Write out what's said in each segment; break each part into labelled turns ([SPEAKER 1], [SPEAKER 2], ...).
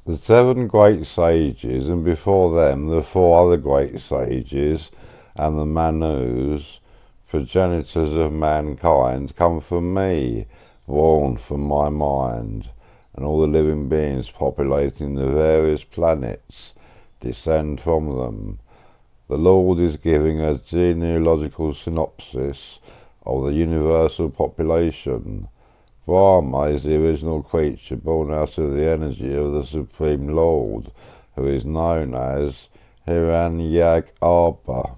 [SPEAKER 1] The seven great sages, and before them the four other great sages, and the Manus, progenitors of mankind, come from me, born from my mind, and all the living beings populating the various planets descend from them. The Lord is giving a genealogical synopsis of the universal population. Brahma is the original creature born out of the energy of the Supreme Lord, who is known as Hiranyagarbha.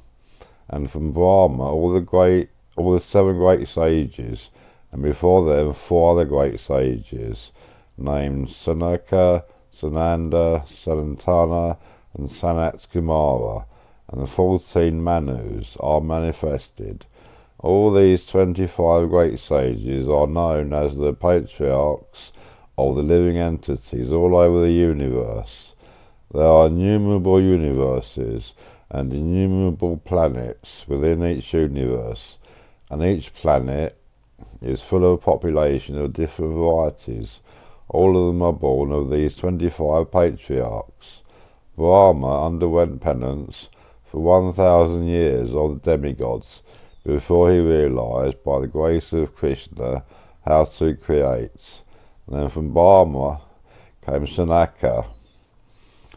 [SPEAKER 1] And from Brahma all the seven great sages, and before them four other great sages, named Sanaka, Sananda, Sanatana, and Sanat Kumara, and the 14 Manus are manifested. All these 25 great sages are known as the patriarchs of the living entities all over the universe. There are innumerable universes and innumerable planets within each universe, and each planet is full of a population of different varieties. All of them are born of these 25 patriarchs. Brahma underwent penance for 1,000 years of the demigods before he realized, by the grace of Krishna, how to create. And then from Brahma came Sanaka,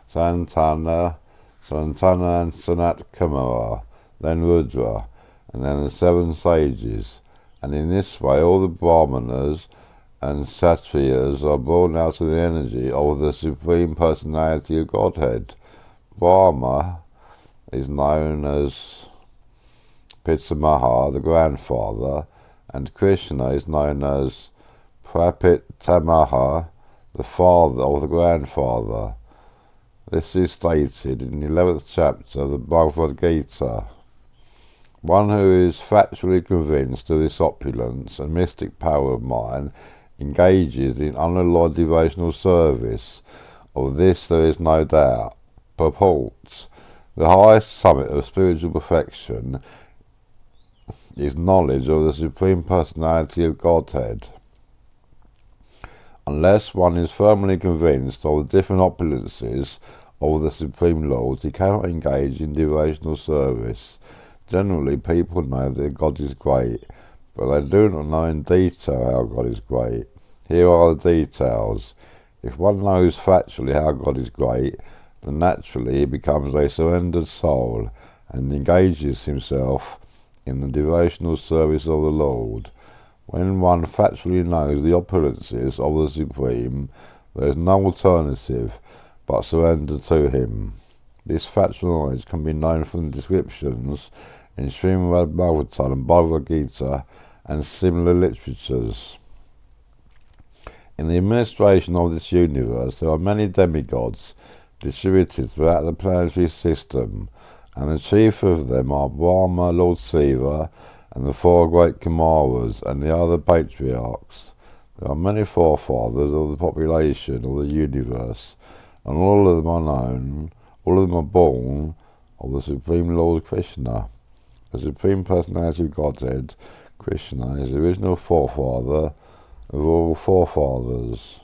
[SPEAKER 1] Santana, Santana and Sanat Kumara, then Rudra, and then the seven sages. And in this way all the Brahmanas and Kshatriyas are born out of the energy of the Supreme Personality of Godhead. Brahma is known as Pitamaha, the grandfather, and Krishna is known as Prapitamaha, the father of the grandfather. This is stated in the 11th chapter of the Bagavad Gita. One who is factually convinced of this opulence and mystic power of mine engages in unalloyed devotional service. Of this there is no doubt. Purports: the highest summit of spiritual perfection is knowledge of the Supreme Personality of Godhead. Unless one is firmly convinced of the different opulences of the Supreme Lord, he cannot engage in devotional service. Generally, people know that God is great, but they do not know in detail how God is great. Here are the details. If one knows factually how God is great, then naturally he becomes a surrendered soul and engages himself in the devotional service of the Lord. When one factually knows the opulences of the Supreme, there is no alternative but surrender to him. This factual knowledge can be known from the descriptions in Srimad Bhagavatam and Bhagavad Gita and similar literatures. In the administration of this universe there are many demigods distributed throughout the planetary system, and the chief of them are Brahma, Lord Shiva, and the four great Kumaras and the other patriarchs. There are many forefathers of the population of the universe, and all of them are known, all of them are born of the Supreme Lord Krishna. The Supreme Personality of Godhead, Krishna, is the original forefather of all forefathers.